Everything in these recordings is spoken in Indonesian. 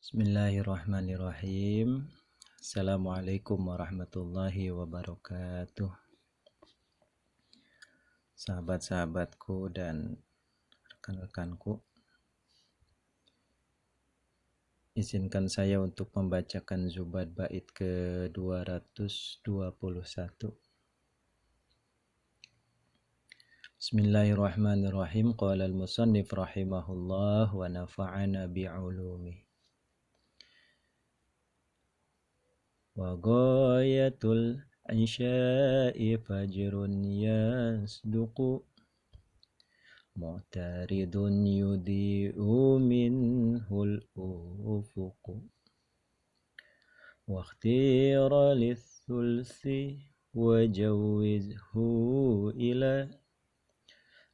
Bismillahirrahmanirrahim. Assalamualaikum warahmatullahi wabarakatuh. Sahabat-sahabatku dan rekan-rekanku, izinkan saya untuk membacakan Zubad bait ke-221. Bismillahirrahmanirrahim. Qala al-musannif rahimahullah wa nafa'ana bi'ulumih. Wa ghayatul isya'i fajrun yasduqu mu'taridun yudhi'u minhul ufuqu wa ikhtira lithulsi wa jawizhu ila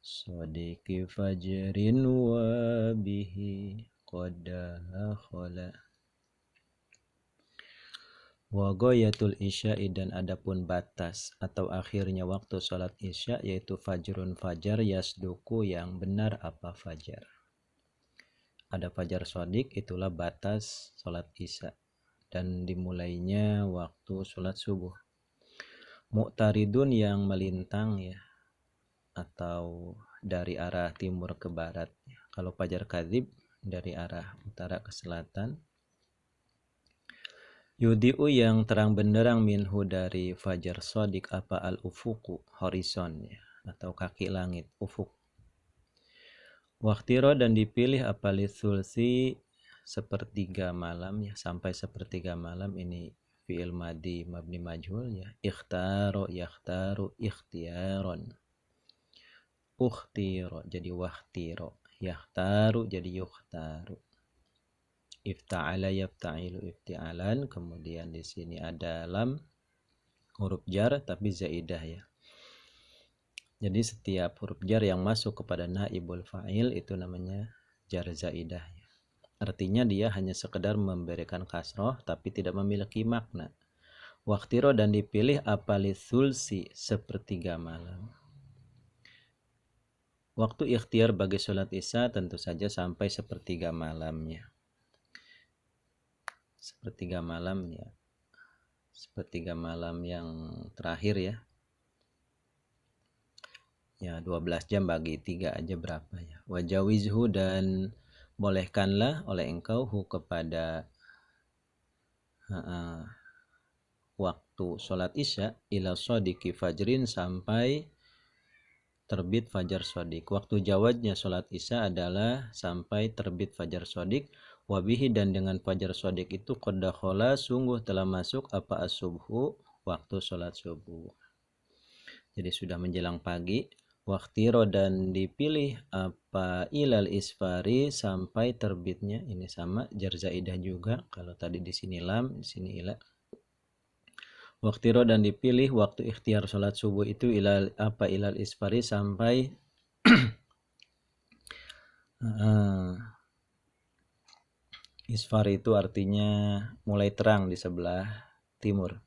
sadiqi fajrin wa bihi qad dakhala. Wa ghayatul isya'i, dan adapun batas atau akhirnya waktu salat isya yaitu fajrun fajar yasduku, yang benar apa fajar. Ada fajar shadiq, itulah batas salat isya dan dimulainya waktu salat subuh. Mu'taridun, yang melintang ya, atau dari arah timur ke barat. Kalau fajar kadzib dari arah utara ke selatan. Yudhi'u, yang terang benderang, minhu dari fajar shadiq, apa al-ufuku, horizon ya, atau kaki langit, ufuk. Waktiro, dan dipilih apa lithulsi, sepertiga malam ya, sampai sepertiga malam. Ini fi'il madi mabni majhul ya. Ikhtaro yakhtaru ikhtiaron. Ukhtiro jadi waktiro, yakhtaru jadi yukhtaru. Ifta'ala yafta'ilu ifti'alan. Kemudian di sini ada lam huruf jar tapi zaidah ya. Jadi setiap huruf jar yang masuk kepada naibul fa'il itu namanya jar zaidah ya. Artinya dia hanya sekedar memberikan kasroh tapi tidak memiliki makna. Waktiro, dan dipilih apa lithulsi, sepertiga malam. Waktu ikhtiar bagi sholat isya tentu saja sampai sepertiga malamnya. Sepertiga malam ya, sepertiga malam yang terakhir ya. Ya 12 jam bagi 3 aja berapa ya. Wajawizhu, dan bolehkanlah oleh engkau hu kepada waktu sholat isya ila shadiqi fajrin, sampai terbit fajar shadiq. Waktu jawaznya sholat isya adalah sampai terbit fajar shadiq. Wabihi, dan dengan fajar shadiq itu qad dakhala, sungguh telah masuk apa as-subhu, waktu sholat subuh. Jadi sudah menjelang pagi. Waktiro, dan dipilih apa ilal isfari, sampai terbitnya. Ini sama jar zaidah juga. Kalau tadi di sini lam, di sini ila. Waktiro, dan dipilih waktu ikhtiar sholat subuh itu ilal isfari, sampai isfar itu artinya mulai terang di sebelah timur.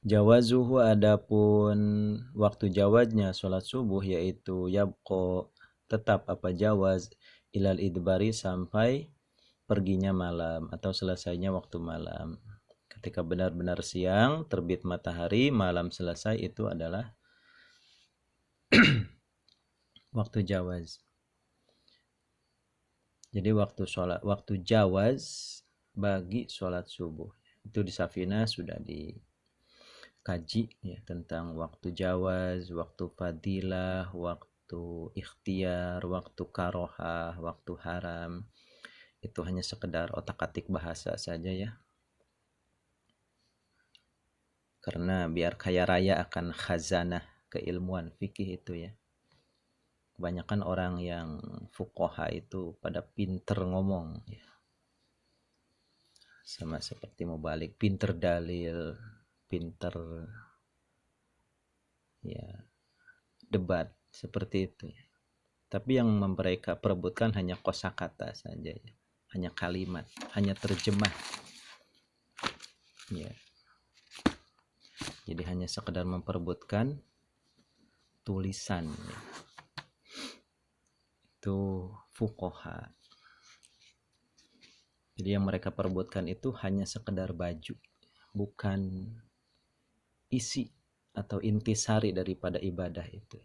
Jawazuhu, adapun waktu jawaznya sholat subuh yaitu yabqa, tetap apa jawaz, ilal idbari, sampai perginya malam atau selesainya waktu malam. Ketika benar-benar siang terbit matahari, malam selesai, itu adalah waktu jawaz. Jadi waktu jawaz bagi sholat subuh itu di Safinah sudah dikaji ya, tentang waktu jawaz, waktu fadilah, waktu ikhtiar, waktu karohah, waktu haram. Itu hanya sekedar otak-atik bahasa saja ya. Karena biar kaya raya akan khazanah keilmuan fikih itu ya. Kebanyakan orang yang fuqaha itu pada pinter ngomong ya. Sama seperti Mubalik, pinter dalil, pinter ya debat, seperti itu ya. Tapi yang mereka perebutkan hanya kosakata saja ya. Hanya kalimat, hanya terjemah. Ya. Jadi hanya sekedar memperebutkan tulisan ya. Itu fuqaha. Jadi yang mereka perebutkan itu hanya sekedar baju, bukan isi atau intisari daripada ibadah itu.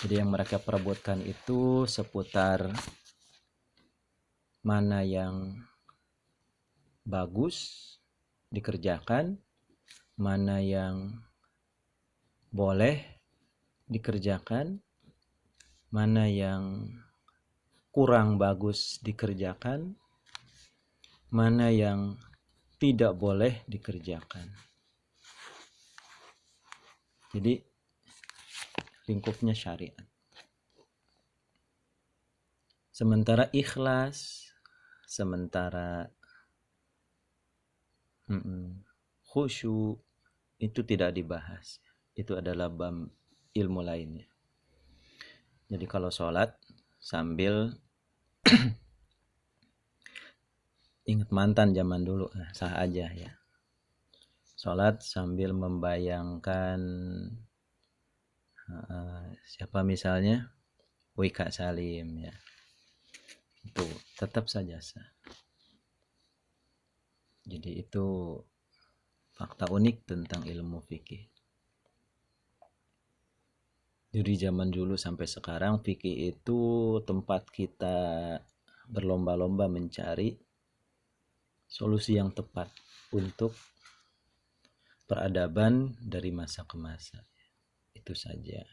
Jadi yang mereka perebutkan itu seputar mana yang bagus dikerjakan, mana yang boleh dikerjakan, mana yang kurang bagus dikerjakan, mana yang tidak boleh dikerjakan. Jadi lingkupnya syariat. Sementara ikhlas, sementara khusyuk itu tidak dibahas. Itu adalah ilmu lainnya. Jadi kalau sholat sambil ingat mantan zaman dulu, sah aja ya. Sholat sambil membayangkan siapa misalnya Wika Salim ya, itu tetap saja sah. Jadi itu fakta unik tentang ilmu fikih. Dari zaman dulu sampai sekarang fikih itu tempat kita berlomba-lomba mencari solusi yang tepat untuk peradaban dari masa ke masa. Itu saja.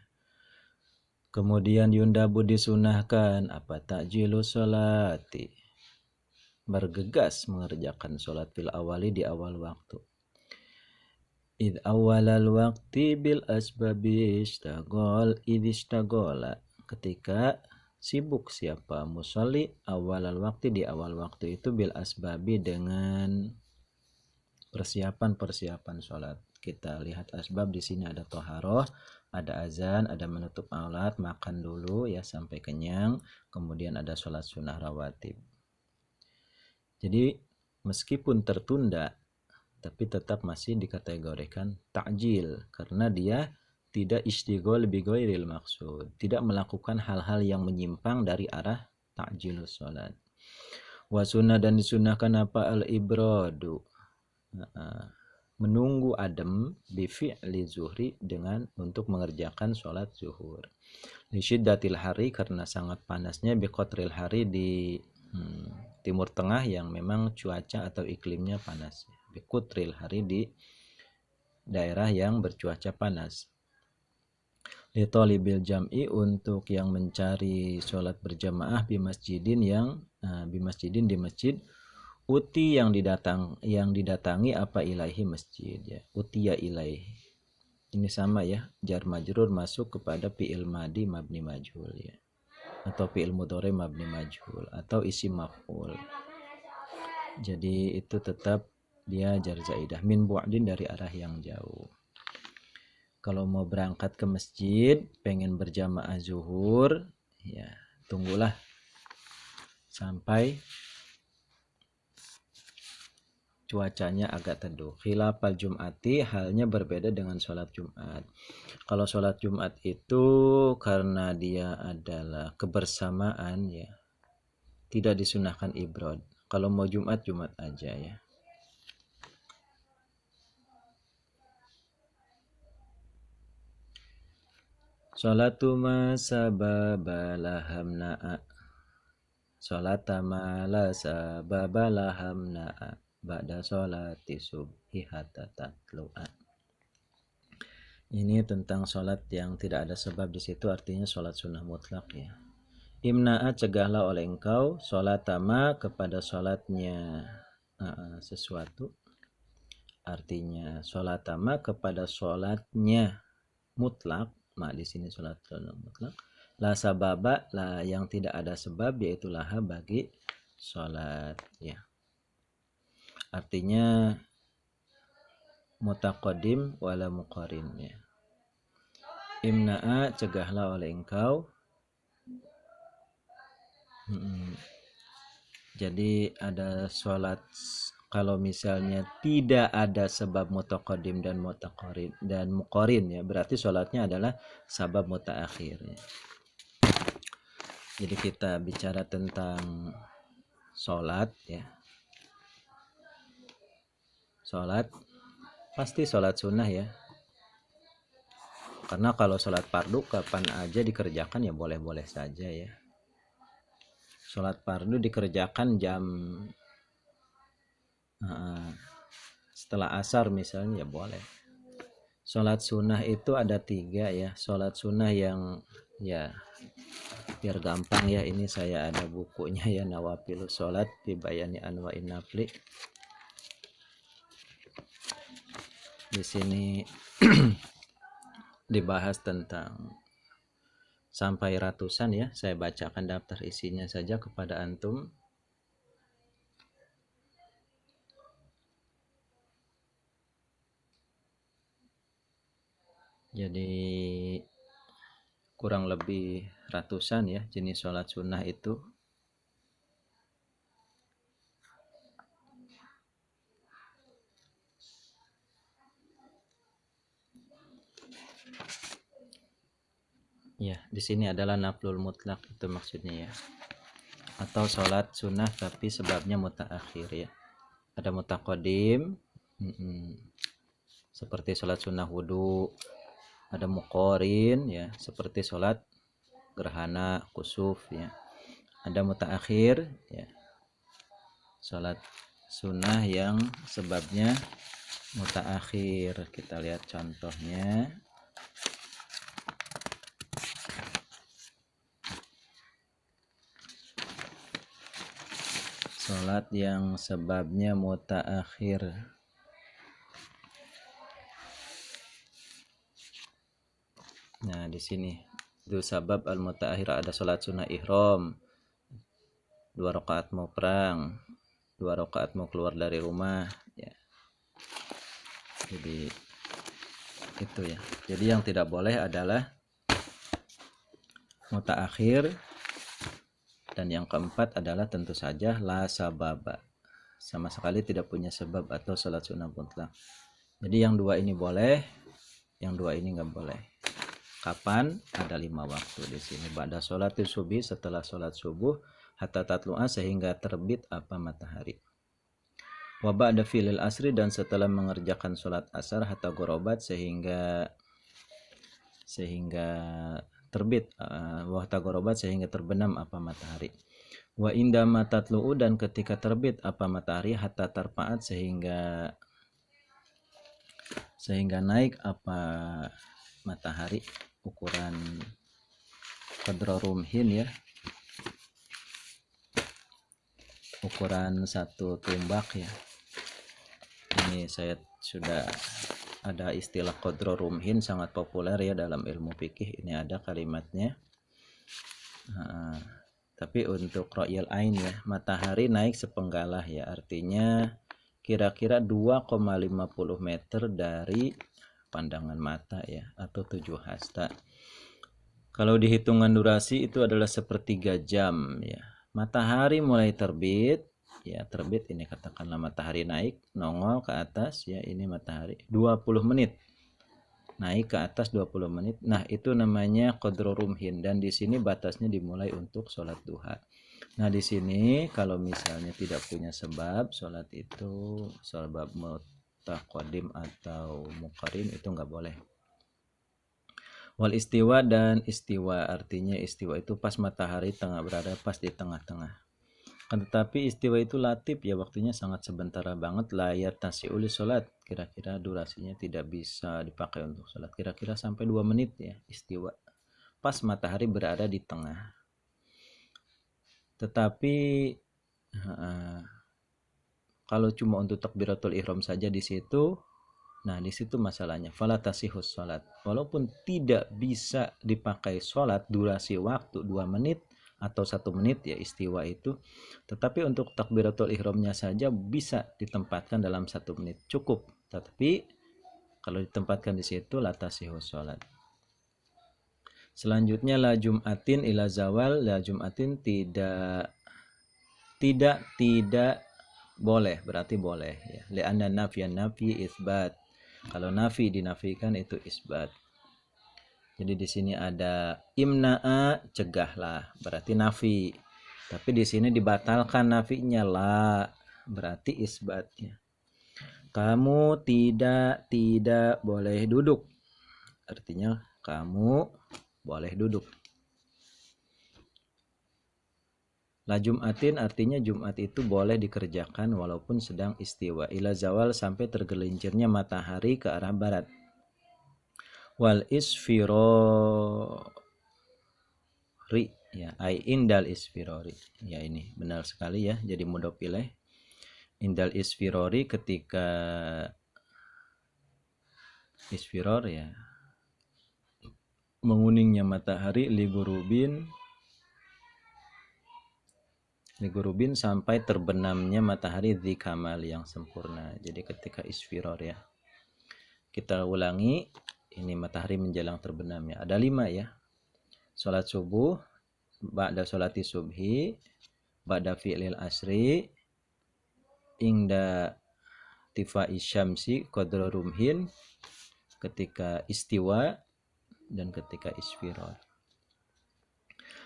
Kemudian yundabu disunahkan apa takjilu sholati, bergegas mengerjakan sholat fil awali di awal waktu. Id awalal waqti bil asbabi istagol idistagola, ketika sibuk siapa musolli awalal waktu di awal waktu itu bil asbabi dengan persiapan sholat. Kita lihat asbab di sini ada toharoh, ada azan, ada menutup aurat, makan dulu ya sampai kenyang, kemudian ada sholat sunnah rawatib. Jadi meskipun tertunda, tapi tetap masih dikategorikan takjil karena dia tidak istighol bi ghairil maksud, tidak melakukan hal-hal yang menyimpang dari arah takjilus sholat. Wa sunnah, dan disunahkan apa al-ibradu, menunggu adem bi fi'li zuhri, dengan untuk mengerjakan sholat zuhur. Li syiddatil hari, karena sangat panasnya, bi qatril hari, di timur tengah yang memang cuaca atau iklimnya panas. Bi qatril hari, di daerah yang bercuaca panas. Li talibil jam'i, untuk yang mencari sholat berjamaah, bi masjidin, di masjid, uti yang didatangi apa ilaihi masjid ya, utiya ilaihi. Ini sama ya, jar majrur masuk kepada fi'il madi mabni majhul ya, atau fi'il mudhari mabni majhul, atau isim maf'ul. Jadi itu tetap dia jar zaidah, min bu'din, dari arah yang jauh. Kalau mau berangkat ke masjid, pengen berjamaah zuhur, ya tunggulah sampai cuacanya agak teduh. Khilafal Jum'ati, halnya berbeda dengan sholat Jumat. Kalau sholat Jumat itu karena dia adalah kebersamaan ya, tidak disunahkan ibrod. Kalau mau Jumat, Jumat aja ya. Sholatu ma sababalahamna'a, sholatama la sababalahamna'a, ba'da sholati subhi hatta tatlu'a. Ini tentang sholat yang tidak ada sebab di situ, artinya sholat sunnah mutlak ya. Imna'a, cegahlah oleh engkau, sholatama, kepada sholatnya sesuatu. Artinya sholatama, kepada sholatnya mutlak. Ma di sini sholat mutlak. La sababa, la yang tidak ada sebab, yaitu laha, bagi sholat ya. Artinya mutaqaddim wala muqarin ya. Imna'a, cegahlah oleh engkau. Jadi ada sholat, kalau misalnya tidak ada sebab mutaqaddim dan mutaqarin dan muqarin ya, berarti sholatnya adalah sabab mutaakhir ya. Jadi kita bicara tentang sholat ya, sholat, pasti sholat sunnah ya. Karena kalau sholat fardu kapan aja dikerjakan ya boleh-boleh saja ya. Sholat fardu dikerjakan jam setelah asar misalnya ya boleh. Sholat sunnah itu ada 3 ya. Sholat sunnah yang ya biar gampang ya, ini saya ada bukunya ya, Nawafilus Sholat fi Bayani Anwa'in Nafli. Di sini dibahas tentang sampai ratusan ya. Saya bacakan daftar isinya saja kepada antum. Jadi kurang lebih ratusan ya jenis sholat sunnah itu. Ya, di sini adalah naflul mutlak itu maksudnya ya. Atau sholat sunnah tapi sebabnya mutaakhir ya. Ada mutaqaddim, seperti sholat sunnah wudhu. Ada muqorin ya, seperti sholat gerhana, kusuf ya. Ada mutaakhir ya, sholat sunnah yang sebabnya mutaakhir. Kita lihat contohnya. Sholat yang sebabnya mutaakhir. Nah, di sini itu sabab al-mutaakhir, ada sholat sunnah ihram, 2 rakaat mau perang, 2 rakaat mau keluar dari rumah ya. Jadi itu ya. Jadi yang tidak boleh adalah mutaakhir. Dan yang keempat adalah tentu saja la sababa, sama sekali tidak punya sebab atau sholat sunnah mutlak. Jadi yang 2 ini boleh, yang 2 ini nggak boleh. Kapan? Ada 5 waktu di sini. Ba'da sholatil subuh, setelah sholat subuh, hatta tatlu'a, sehingga terbit apa matahari. Wa ba'da filil asri, dan setelah mengerjakan sholat asar, hatta gorobat, sehingga terbit, wahta gorobat, sehingga terbenam apa matahari. Wa inda matatlu'u, dan ketika terbit apa matahari, hatta tarfa'at, sehingga naik apa matahari, ukuran qadra rumhin ya, ukuran 1 tumbak ya. Ini saya sudah ada istilah qadra rumhin, sangat populer ya dalam ilmu fikih. Ini ada kalimatnya. Tapi untuk ro'yal ain ya, matahari naik sepenggalah ya, artinya kira-kira 2,50 meter dari pandangan mata ya, atau 7 hasta. Kalau dihitungan durasi itu adalah 1/3 jam ya. Matahari mulai terbit ya, terbit ini katakanlah matahari naik, nongol ke atas ya, ini matahari 20 menit. Naik ke atas 20 menit. Nah, itu namanya qadra rumhin, dan di sini batasnya dimulai untuk sholat duha. Nah, di sini kalau misalnya tidak punya sebab sholat itu, sebab mutaqaddim atau muqarrin, itu nggak boleh. Wal istiwa, dan istiwa, artinya istiwa itu pas matahari berada pas di tengah-tengah. Tetapi istiwa itu latib ya, waktunya sangat sebentar banget. Layat nasi'uli sholat, kira-kira durasinya tidak bisa dipakai untuk sholat, kira-kira sampai 2 menit ya istiwa, pas matahari berada di tengah. Tetapi kalau cuma untuk takbiratul ihram saja di situ, nah di situ masalahnya, fala tasihus sholat, walaupun tidak bisa dipakai sholat durasi waktu 2 menit atau 1 menit ya istiwa itu, tetapi untuk takbiratul ihramnya saja bisa ditempatkan dalam 1 menit cukup. Tetapi kalau ditempatkan di situ la tasihus sholat. Selanjutnya la jum'atin ila zawal, la jum'atin tidak boleh, berarti boleh ya. Li'anna nafyan nafi isbat. Kalau nafi dinafikan itu isbat. Jadi di sini ada imna'a, cegahlah, berarti nafi. Tapi di sini dibatalkan nafinya, la, berarti isbatnya. Kamu tidak boleh duduk. Artinya kamu boleh duduk. La Jum'atin artinya Jumat itu boleh dikerjakan walaupun sedang istiwa. Ila zawal sampai tergelincirnya matahari ke arah barat. Wal isfirori ya, ai indal isfirori. Ya ini benar sekali ya, jadi mudhof ilaih. Indal isfirori ketika isfiror ya, menguningnya matahari ligurubin sampai terbenamnya matahari dzikamal yang sempurna. Jadi ketika isfiror ya. Kita ulangi, ini matahari menjelang terbenamnya. Ada 5 ya. Salat subuh, ba'da salati subhi, ba'da fi'lil asri, ingda tifai syamsi qadra rumhin, ketika istiwa, dan ketika isfiror.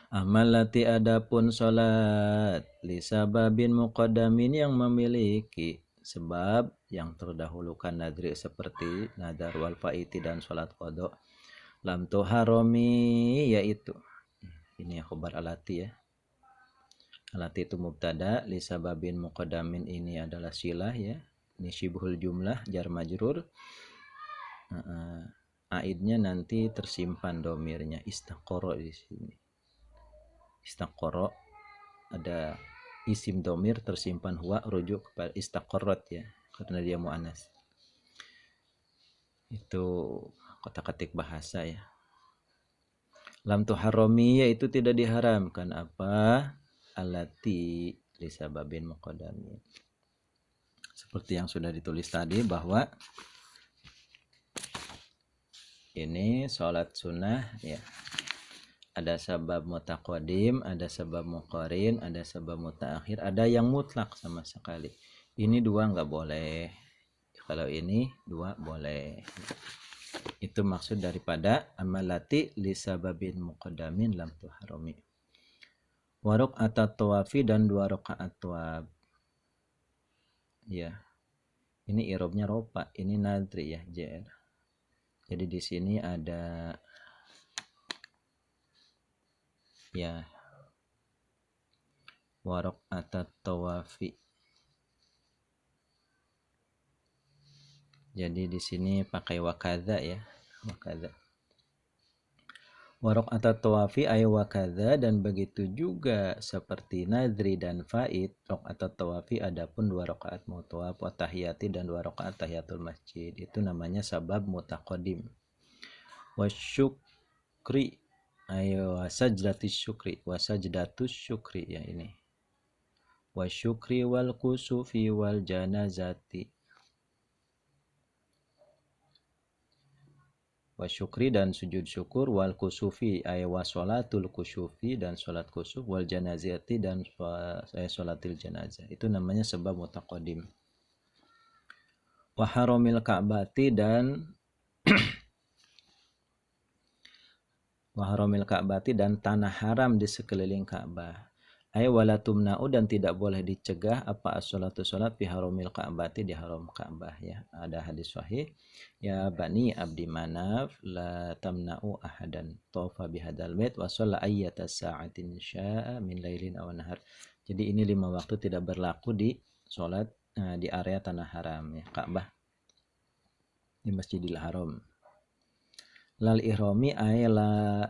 Amalati adapun salat lisababin muqaddamin yang memiliki sebab yang terdahulukan nadri seperti nadar wal faiti dan salat qada, lam tuharami yaitu ini khabar alati ya. Alati itu mubtada, lisababin muqaddamin ini adalah silah ya. Ini syibhul jumlah jar majrur. Aidnya nanti tersimpan domirnya istaqara di sini. Istaqara ada isim domir tersimpan huwa rujuk kepada istaqarrat ya, karena dia muannas. Itu kotak-katik bahasa ya. Lam tuharrami yaitu tidak diharamkan apa? Alati lisababin muqaddamin. Seperti yang sudah ditulis tadi bahwa ini sholat sunnah ya. Ada sabab mutaqaddim, ada sabab muqarin, ada sabab mutaakhir, ada yang mutlak sama sekali. Ini 2 nggak boleh. Kalau ini 2 boleh. Itu maksud daripada amalati lisababin muqaddamin lam tuharami. Wa raq'atat tawafi dan 2 rakaat tawaf. Ya. Ini i'rabnya ropa, ini nadri ya, JR. Jadi di sini ada ya warok atat tawafi. Jadi di sini pakai wakadha ya, wakadha. Warok atat tawafi ay wakadha, dan begitu juga seperti nadri dan faid. Rok atat tawafi adapun 2 rakaat mutawaf wa tahiyati dan 2 rakaat tahiyatul masjid. Itu namanya sabab mutaqaddim. Wasyukri ayo sajdatus syukri ya ini. Wasyukri wal kusufi wal janazati. Wasyukri dan sujud syukur, wal kusufi ay wasolatul kusufi dan salat kusuf, wal janazati dan salatil janazah. Itu namanya sebab mutaqaddim. Wa haramil ka'bati dan waharamil ka'bati dan tanah haram di sekeliling Ka'bah. Ay wala tumna'u dan tidak boleh dicegah apa as-salatu salat fi haramil ka'bati di haram Ka'bah ya. Ada hadis sahih ya bani abdi manaf la tamna'u ahadan tawfa bihadal bait wa shalla ayyata sa'atin sya'a min lailin aw nahar. Jadi ini 5 waktu tidak berlaku di salat di area tanah haram ya, Ka'bah, di Masjidil Haram. Lal ihrami ay la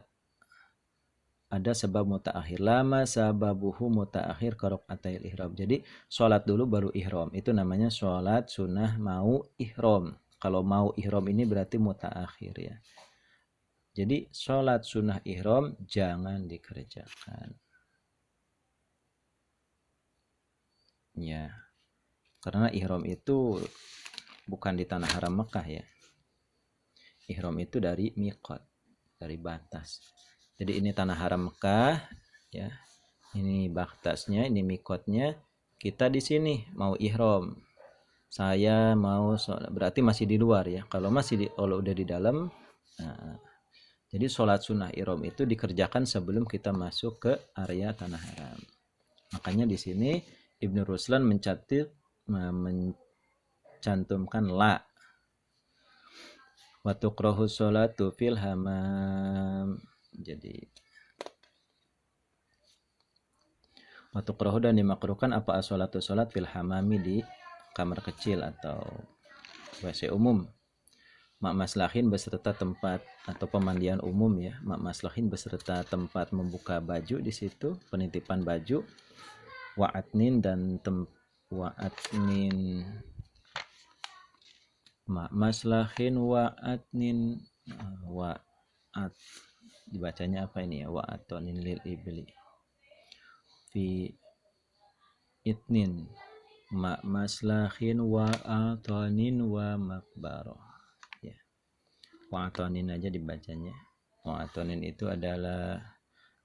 ada sebab mutaakhir, lama sababuhu mutaakhir karok atail ihram. Jadi sholat dulu baru ihram, itu namanya sholat sunnah mau ihram. Kalau mau ihram ini berarti mutaakhir ya. Jadi sholat sunnah ihram jangan dikerjakan ya, karena ihram itu bukan di tanah haram Mekah ya. Ihram itu dari miqat, dari batas. Jadi ini tanah haram Mekah ya. Ini batasnya, ini miqatnya. Kita di sini mau ihram. Saya mau berarti masih di luar ya. Kalau kalau udah di dalam, nah, jadi sholat sunnah ihram itu dikerjakan sebelum kita masuk ke area tanah haram. Makanya di sini Ibnu Ruslan mencatat cantumkan la. Wa tukrahu sholatu fil hamam. Jadi wa tukrahu dan dimakruhkan apa as-sholatu sholat fil hamami di kamar kecil atau WC umum. Mak maslahin beserta tempat atau pemandian umum ya. Mak maslahin beserta tempat membuka baju di situ, penitipan baju. Wa'atnin dan wa'atnin. Mak maslahin wa'atnin wa'at dibacanya apa ini ya? Wa'atonin lil ibli. Fi itnin. Mak maslahin wa'atonin wa makbaroh. Wa'atonin aja dibacanya. Wa'atonin itu adalah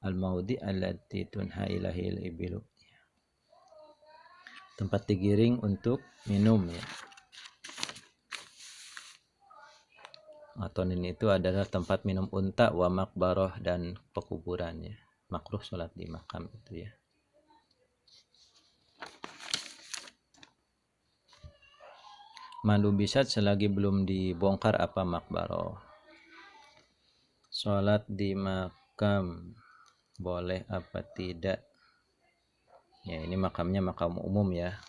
al-maudi allati tunha ilahil ibilu. Tempat digiring untuk minum ya. Wa'atonin itu adalah tempat minum unta wa makbaroh dan pekuburannya. Makruh sholat di makam itu ya. Mandu bisat selagi belum dibongkar apa makbaroh. Sholat di makam boleh apa tidak? Ya ini makamnya makam umum ya.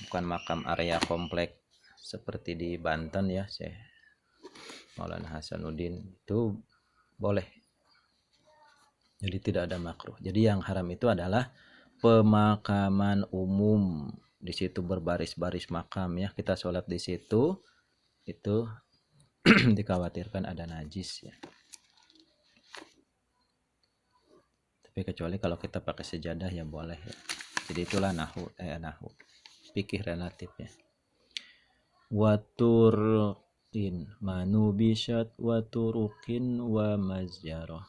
Bukan makam area komplek seperti di Banten ya, Syekh Maulana Hasanuddin itu boleh. Jadi tidak ada makruh. Jadi yang haram itu adalah pemakaman umum. Di situ berbaris-baris makam ya, kita sholat di situ itu dikhawatirkan ada najis ya. Tapi kecuali kalau kita pakai sejadah ya boleh ya. Jadi itulah nahu fikih relatif ya. Waturukin manubisat waturukin wa mazjarah.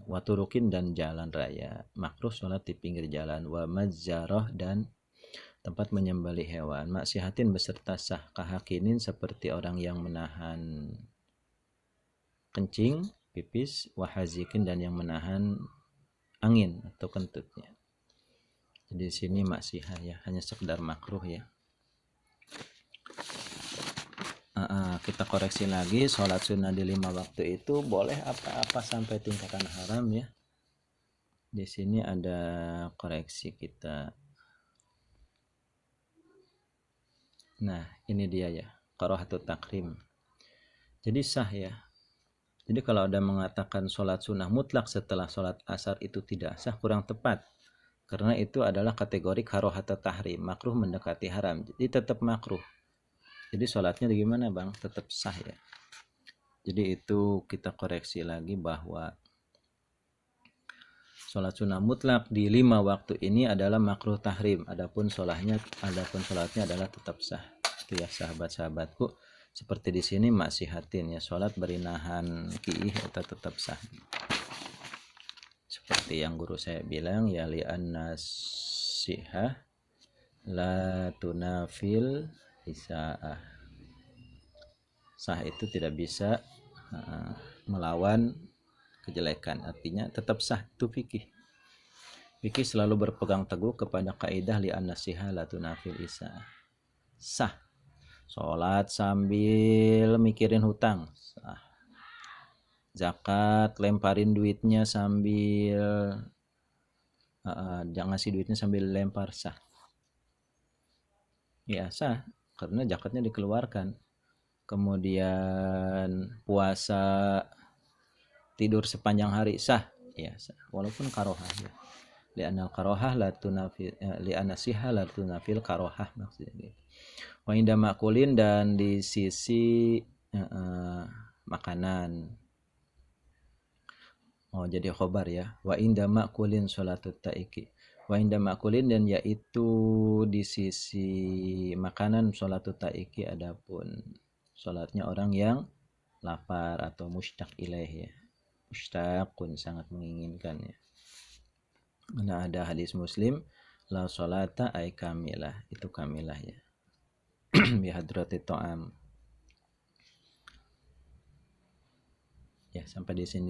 Waturukin dan jalan raya. Makruh sholat di pinggir jalan. Wa mazjarah dan tempat menyembelih hewan. Maksihatin beserta sah kahakinin seperti orang yang menahan kencing, pipis, wahazikin dan yang menahan angin atau kentutnya. Jadi di sini maksihah ya, hanya sekedar makruh ya. Kita koreksi lagi, sholat sunnah di 5 waktu itu boleh apa-apa sampai tingkatan haram ya. Di sini ada koreksi kita. Nah, ini dia ya, karahatut takrim. Jadi sah ya. Jadi kalau ada mengatakan sholat sunnah mutlak setelah sholat asar itu tidak sah, kurang tepat. Karena itu adalah kategori karahatut tahrim, makruh mendekati haram. Jadi tetap makruh. Jadi sholatnya gimana bang? Tetap sah ya. Jadi itu kita koreksi lagi bahwa sholat sunnah mutlak di 5 waktu ini adalah makruh tahrim. Adapun sholatnya adalah tetap sah. Itu ya sahabat-sahabatku. Seperti di sini maksihatin ya, sholat berinahan kiih itu tetap sah. Seperti yang guru saya bilang ya, li'annasihah la tunafil isa'ah. Sah itu tidak bisa melawan kejelekan, artinya tetap sah. Itu fikih selalu berpegang teguh kepada kaidah li'annasihah la tunafil isa'ah. Sah. Sholat sambil mikirin hutang sah. Zakat lemparin duitnya sambil jangan ngasih duitnya sambil lempar sah. Ya sah, karena zakatnya dikeluarkan. Kemudian puasa tidur sepanjang hari sah, ya sah. Walaupun karohah ya. Li'anal karohah la tunafil li'anasiha la tunafil karohah maksudnya. Wa inda makulin dan di sisi makanan. Oh jadi khobar ya. Wa inda makulin sholatut taiki. Wa inda makulin dan yaitu di sisi makanan sholatut taiki, adapun sholatnya orang yang lapar atau mushtaq ilaih ya. Mushtaqun sangat menginginkan ya. Mana ada hadis Muslim la sholata ay kamilah, itu kamilah ya. Bihadrati ta'am. Ya sampai di sini